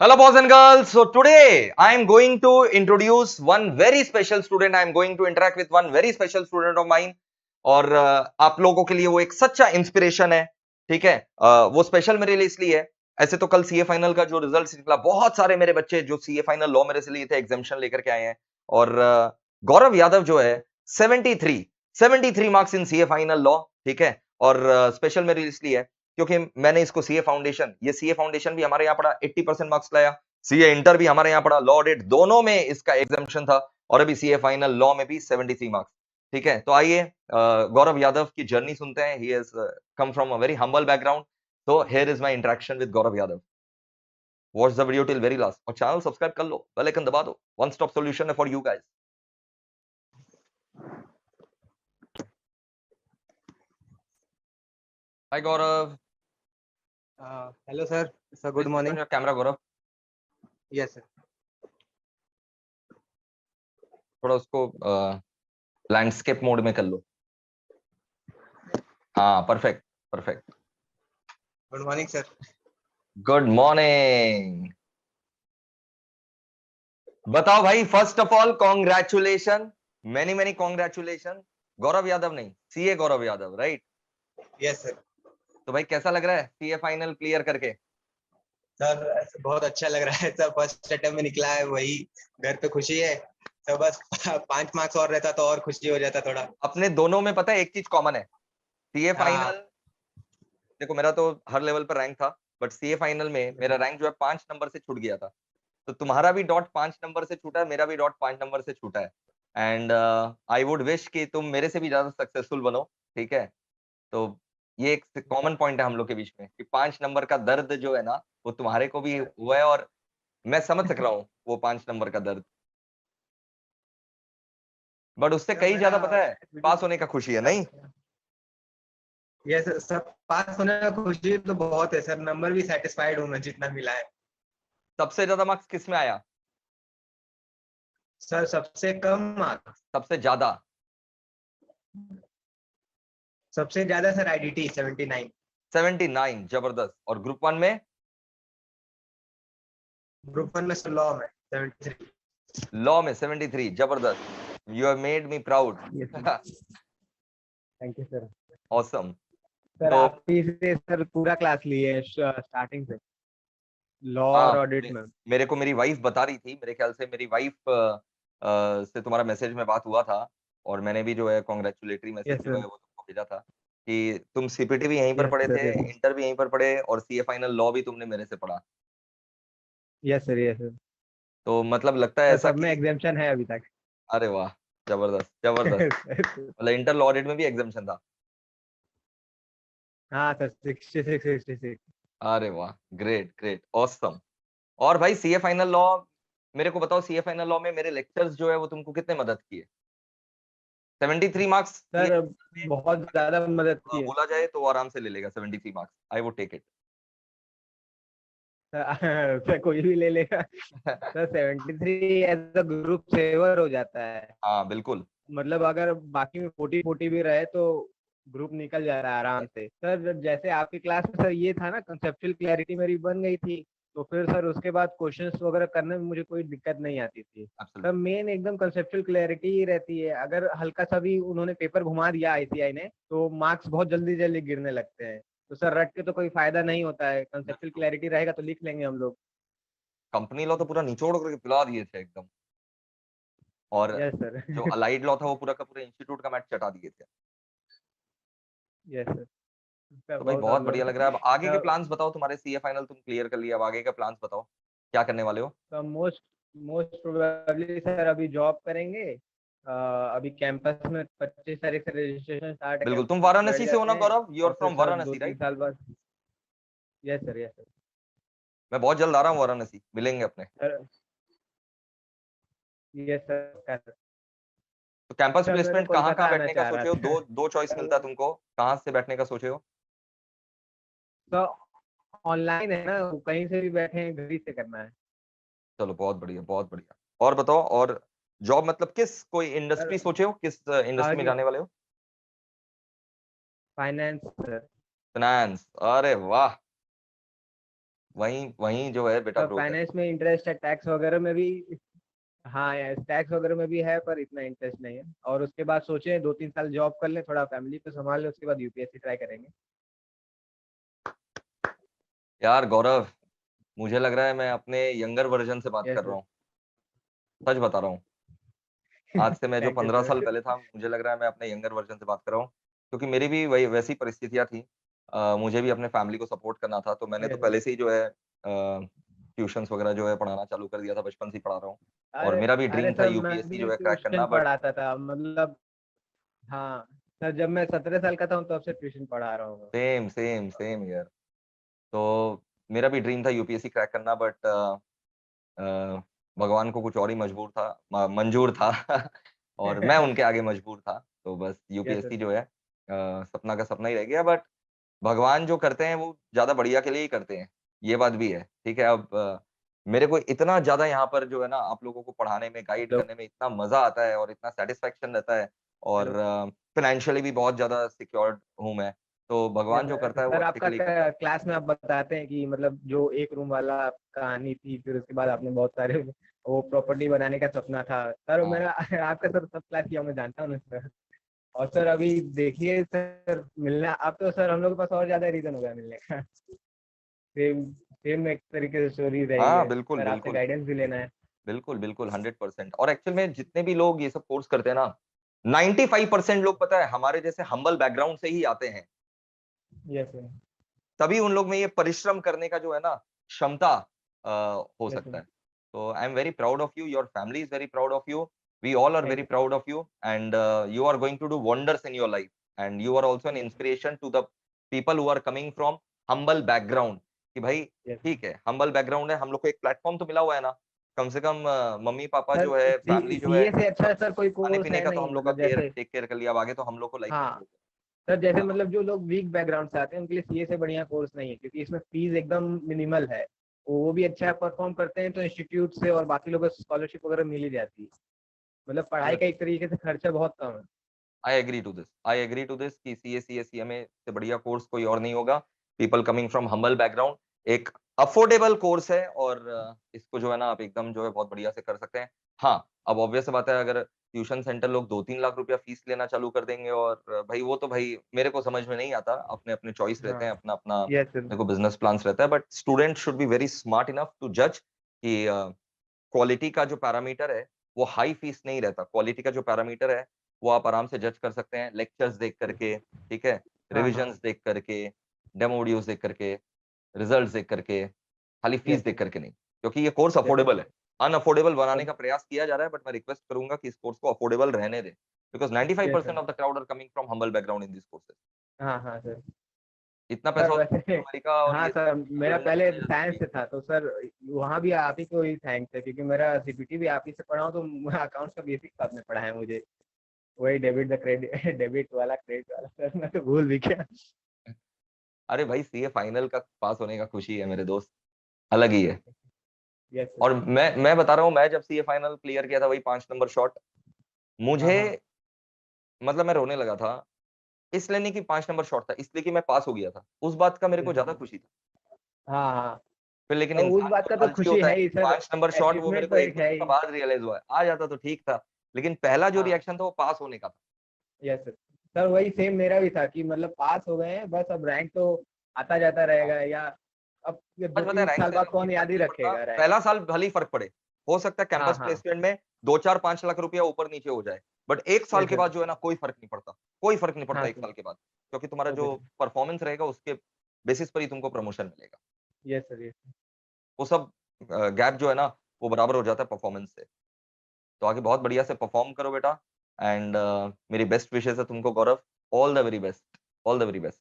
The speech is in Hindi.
Hello, boys and girls. So today I am going to introduce one very special student. I am going to interact with one very special student of mine. और आप लोगों के लिए वो एक सच्चा इंस्पिरेशन है. ठीक है. वो स्पेशल मेरे लिए इसलिए है. ऐसे तो कल सीए फाइनल का जो रिजल्ट निकला, बहुत सारे मेरे बच्चे जो सीए फाइनल लॉ मेरे से लिए थे एग्जामिशन लेकर के आए हैं. और गौरव यादव जो है 73 marks in CA final law. ठीक है. और स्पेशल मेरे लिए इसलिए है क्योंकि मैंने इसको सीए फाउंडेशन भी हमारे यहाँ पढ़ा, 80% मार्क्स लाया. सीए इंटर भी हमारे यहाँ पढ़ा, लॉ ऑडिट दोनों में इसका एग्जामिशन था. और अभी सीए फाइनल लॉ में भी 73 मार्क्स. ठीक है. तो आइए गौरव यादव की जर्नी सुनते हैं. He has come from a very humble background. तो here is my interaction with Gaurav Yadav. Watch the video till very last और चैनल सब्सक्राइब कर लो, बेल आइकन दबा दो. वन स्टॉप सॉल्यूशन है for you guys. Hi Gaurav. Hello sir. Sir, good morning. Camera Gaurav, Yes sir. थोड़ा उसको लैंडस्केप मोड में कर लो. हाँ, perfect perfect. Good morning sir. Good morning. बताओ भाई, first of all congratulation, many many congratulation. Gaurav Yadav नहीं, CA Gaurav Yadav, right? Yes sir. तो भाई कैसा लग रहा है सीए फाइनल क्लियर करके? सर बहुत अच्छा लग रहा है सर. फर्स्ट अटेम्प्ट में निकला है, वही घर पे खुशी है. तो बस 5 मार्क्स और रहता तो और खुशी हो जाता थोड़ा. अपने दोनों में पता है एक चीज कॉमन है. सीए हाँ. फाइनल, देखो मेरा तो हर लेवल पर रैंक था, बट सीए फाइनल में मेरा रैंक जो है 5 नंबर से छूट गया था. तो तुम्हारा भी डॉट 5 नंबर से छूटा है, मेरा भी डॉट 5 नंबर से छूटा है. एंड आई वुड विश कि तुम मेरे से भी ज्यादा सक्सेसफुल बनो. ठीक है. तो ये एक कॉमन पॉइंट है हम लोग के बीच में कि 5 नंबर का दर्द जो है ना, वो तुम्हारे को भी हुआ है और मैं समझ सक रहा हूँ वो 5 नंबर का दर्द. बट उससे कई ज्यादा पता है पास होने का खुशी है, नहीं? यस सर, पास होने का खुशी तो बहुत है सर. नंबर भी सेटिस्फाइड हूँ मैं जितना मिला है. सबसे ज्यादा मार्क्स किस में आया? सर सबसे कम मार्क्स, सबसे ज्यादा? सबसे ज्यादा सर आईडीटी 79. 79, जबरदस्त. और ग्रुप 1 में? ग्रुप 1 में सर लॉ में 73. लॉ में 73, जबरदस्त. You have made me proud. Thank you sir. Awesome. Sir तो आप ही से सर पूरा क्लास लिए स्टार्टिंग से लॉ और ऑडिट में. मेरे को मेरी वाइफ बता रही थी, मेरे ख्याल से मेरी वाइफ से तुम्हारा मैसेज में बात हुआ था. और मैंने भी जो है कॉन्ग्रेचुलेटरी मैसेज जो है वो तुमको भेजा था कि तुम सीपीटी भी यहीं पर पढ़े थे, इंटर भी यहीं पर पढ़े और सीए फाइनल लॉ भी तुमने मेरे से पढ़ा. Yes sir, yes sir. तो मतलब लगता है ऐसा सब में एग्जाम्पशन है अभी तक. अरे वाह, जबरदस्त जबरदस्त. मतलब इंटर लॉ ऑडिट में भी एग्जाम्पशन था? हाँ सर, 66. अरे वाह, ग्रेट ग्रेट, ऑसम. और भाई सीए फाइनल लॉ, मेरे को बताओ सीए फाइनल लॉ में मेरे लेक्चर्स जो है वो तुमको कितने मदद किए? 73 मार्क्स सर बहुत ज्यादा मदद की है. बोला जाए तो वो आराम से ले लेगा 73 marks. I would take it. Sir कोई भी ले लेगा. Sir 73 as a group saver हो जाता है. हाँ बिल्कुल. मतलब अगर बाकी में 40 भी रहे तो ग्रुप निकल जा रहा है आराम से. सर जैसे आपकी क्लास में सर ये था ना, कंसेप्चुअल क्लैरिटी मेरी बन गई थी. तो फिर सर उसके बाद क्वेश्चंस वगैरह करने में मुझे कोई दिक्कत नहीं आती थी. सर मेन एकदम कंसेप्चुअल क्लैरिटी ही रहती है. अगर हल्का सा भी उन्होंने पेपर घुमा दिया आईसीआई ने तो मार्क्स बहुत जल्दी जल्दी गिरने लगते हैं. तो सर रट के तो कोई फायदा नहीं होता है. कंसेप्चुअल क्लैरिटी रहेगा तो लिख लेंगे हम लोग. कंपनी लॉ तो पूरा निचोड़ करके पिला दिए थे एकदम. और यस सर. जो अलाइड लॉ था वो पूरा का पूरा इंस्टीट्यूट का मैट चटा दिए थे. Yes sir. तो भाई बहुत बढ़िया लग रहा है. अब आगे के प्लान्स बताओ तुम्हारे. सीए फाइनल तुम क्लियर कर लिया, अब आगे का प्लान्स बताओ, क्या करने वाले हो? तो मोस्ट मोस्ट प्रोबेबली सर अभी जॉब करेंगे. अभी कैंपस में 25 तारीख से रजिस्ट्रेशन स्टार्ट है. बिल्कुल. तुम वाराणसी से हो ना गौरव? You are from Varanasi, right? 2-3 साल बाद. Yes sir, yes sir. मैं बहुत जल्द आ रहा हूँ वाराणसी, मिलेंगे अपने. Yes sir. तो कैंपस प्लेसमेंट कहाँ कहाँ बैठने का सोचे हो? दो चॉइस मिलता है तुमको, कहाँ से बैठने का सोचे हो? तो ऑनलाइन है ना, कहीं से भी बैठे घर ही से करना है. चलो बहुत बढ़िया बहुत बढ़िया. और बताओ, और जॉब मतलब किस कोई इंडस्ट्री सोचे हो? किस इंडस्ट्री में जाने वाले हो? Finance sir. फाइनेंस, अरे वाह. वहीं वहीं जो है बेटा तो ग्रोथ है। फाइनेंस में इंटरेस्ट है, टैक्स वगैरह में भी। हाँ यार, टैक्स वगैरह में भी है पर इतना इंटरेस्ट नहीं है। और उसके बाद सोचे 2-3 साल जॉब कर ले, थोड़ा फैमिली को संभाल ले, उसके बाद यूपीएससी ट्राई करेंगे। यार गौरव, मुझे लग रहा है मैं अपने यंगर वर्जन से बात यस कर रहा सर। हूँ। सच बता रहा हूँ। आज से मैं जो थैंक यू 15 साल सर। पहले था, मुझे लग रहा है मैं अपने यंगर वर्जन से बात कर रहा हूँ। क्योंकि मेरी भी वही वैसी परिस्थितियां थी। मुझे भी अपने फैमिली को सपोर्ट करना था, तो मैंने तो यस सर। पहले से ही जो है ट्यूशंस वगैरह जो है पढ़ाना चालू कर दिया था, बचपन से ही पढ़ा रहा हूँ। और अरे मेरा भी अरे ड्रीम था सर, मैं यूपीएससी भी जो है क्रैक ट्यूशन करना, बट पढ़ाता था मतलब। हाँ सर, जब मैं 17 साल का था तब से ट्यूशन पढ़ा रहा हूँ। सेम सेम सेम यार। तो मेरा भी ड्रीम था यूपीएससी क्रैक करना, बट भगवान को कुछ और ही मजबूर था, मंजूर था। और मैं उनके आगे मजबूर था। तो बस यस सर। यूपीएससी जो है सपना का सपना ही रह गया। बट भगवान जो करते हैं वो ज्यादा बढ़िया के लिए ही करते हैं। ये बात भी है, ठीक है। अब मेरे को इतना ज्यादा यहाँ पर जो है ना आप लोगों को पढ़ाने में, गाइड हेलो करने में इतना मजा आता है और इतना सेटिस्फेक्शन रहता है। और हेलो। फाइनेंशियली भी बहुत ज्यादा सिक्योर्ड हूँ मैं। तो भगवान जो करता है वो सर, अच्छे के आपका लिए करता है। क्लास में आप बताते हैं कि मतलब जो एक रूम वाला कहानी थी, फिर उसके बाद आपने बहुत सारे वो प्रॉपर्टी बनाने का सपना था सर हाँ मेरा। आपका सर सब क्लास किया, मैं जानता हूँ ना सर। और सर अभी देखिए सर, मिलना अब तो सर हम लोग के पास और ज्यादा रीजन हो गया मिलने का। सेम सेम एक तरीके से स्टोरी रही हाँ है बिल्कुल सर, आपसे बिल्कुल। गाइडेंस भी लेना है। बिल्कुल, बिल्कुल 100%। और एक्चुअल में जितने भी लोग ये सब कोर्स करते हैं ना, 95% लोग पता है हमारे जैसे हम्बल बैकग्राउंड से ही आते हैं। Yes sir. तभी उन लोग में ये परिश्रम करने का जो है ना क्षमता हो यस सकता सर। है। तो I am very proud of you, your family is very proud of you, we all are thank very you proud of you, and you are going to do wonders in your life, and you are also an sir. Inspiration to the people who are coming from humble background. कि भाई यस ठीक है, हम्बल बैकग्राउंड है, हम लोग को एक प्लेटफॉर्म तो मिला हुआ है ना। कम से कम मम्मी पापा सर, जो है, फैमिली जो है, सीए से अच्छा सर कोई खाने कोर्स पीने है का तो नहीं हम लोग का मतलब केयर जैसे। टेक केयर कर लिया। अब आगे तो हम लोग को लाइफ में हाँ सर, जैसे मतलब जो लोग वीक बैकग्राउंड से आते हैं उनके लिए सीए से बढ़िया कोर्स नहीं है, क्योंकि इसमें फीस एकदम मिनिमल है। वो भी अच्छा परफॉर्म करते हैं तो इंस्टीट्यूट से और बाकी लोगों को स्कॉलरशिप वगैरह मिल ही जाती है। मतलब पढ़ाई का एक तरीके से खर्चा बहुत कम है। I agree to this, I agree to this कि सीएमए से बढ़िया कोर्स कोई और नहीं होगा। People coming from humble background, एक अफोर्डेबल कोर्स है। और इसको जो है ना आप एकदम जो है बहुत बढ़िया से कर सकते हैं। हाँ, अब ऑब्वियस बात है, अगर ट्यूशन सेंटर लोग 2-3 लाख रुपया फीस लेना चालू कर देंगे, और भाई वो तो भाई मेरे को समझ में नहीं आता। अपने अपने चॉइस रहते हैं, हाँ। अपना अपना यस सर। देखो बिजनेस प्लान्स रहता है। But student should be very smart enough to जज कि क्वालिटी का जो पैरामीटर है वो हाई फीस नहीं रहता। क्वालिटी का जो पैरामीटर है वो आप आराम से जज कर सकते हैं, लेक्चर्स देख करके, ठीक है, हाँ हाँ। रिविजन्स देख करके, डेमो वीडियोस देख करके, रिजल्ट्स देख करके, खाली यस फीस देख सर। करके नहीं। क्योंकि ये कोर्स यस अफोर्डेबल है। सर। अनअफोर्डेबल बनाने अब का प्रयास किया जा रहा है, बट मैं रिक्वेस्ट करूंगा कि इस कोर्स को अफोर्डेबल रहने दें, because yes 95% sir. Of the crowd are coming from humble background in this courses. हाँ हाँ सर। इतना सर पैसा होता है वैसे तो अमेरिका और हाँ ये सर, सब मेरा लंदन पहले चले जाते साइंस भाई। से था तो सर वहाँ भी आप ही को ही थैंक्स है, क्योंकि मेरा सीपीटी भी आप ही से पढ़ा हूँ, तो अकाउंट्स का बेसिक्स आपने पढ़ा है मुझे। वही डेबिट द क्रेडिट डेबिट वाला क्रेडिट वाला सर, मैं तो भूल भी गया। अरे भाई, सीए फाइनल का पास होने का खुशी है मेरे दोस्त, अलग ही है। Yes sir. और मैं बता रहा हूँ, मैं जब सीए फाइनल क्लियर किया था, वही 5 नंबर शॉट, हाँ मुझे हाँ। मतलब मैं रोने लगा था। इसलिए नहीं कि 5 नंबर शॉट था, इसलिए कि मैं पास हो गया था। उस बात का मेरे को यस ज्यादा सर। खुशी थी। हाँ हाँ। फिर लेकिन तो उस इंसान बात तो का तो लालची खुशी होता है। है ही सर। 5 नंबर शॉट वो मेरे अचीवमेंट को तो एक एक दो है दिनों ही। बाद रियलाइज हुआ है। आ जाता तो ठीक था, लेकिन पहला जो हाँ। रिएक्शन था वो पास होने का था। Yes sir. सर वही सेम मेरा भी था कि मतलब पास हो गए हैं बस, अब रैंक तो आता जाता हाँ। रहेगा, या अब ये आज दो पता है, तीन रैंक साल से बाद कोई कौन फर्क याद ही नहीं पड़ता। रखेगा रैंक। पहला साल भले ही फर्क पड़े, हो सकता है हाँ कैंपस हाँ। प्लेसमेंट में 2-4-5 लाख रुपया ऊपर नीचे हो जाए, बट 1 साल यस के सर। बाद जो है ना कोई फर्क नहीं पड़ता। कोई फर्क नहीं पड़ता हाँ एक सर। साल के बाद, क्योंकि तुम्हारा ओके जो सर। परफॉर्मेंस रहेगा उसके बेसिस पर ही तुमको प्रमोशन मिलेगा। Yes sir. यस। वो सब गैप जो है ना वो बराबर हो जाता है परफॉर्मेंस से। तो आगे बहुत बढ़िया से परफॉर्म करो बेटा। एंड मेरी बेस्ट विशेस है तुमको Gaurav. All the very best, all the very best.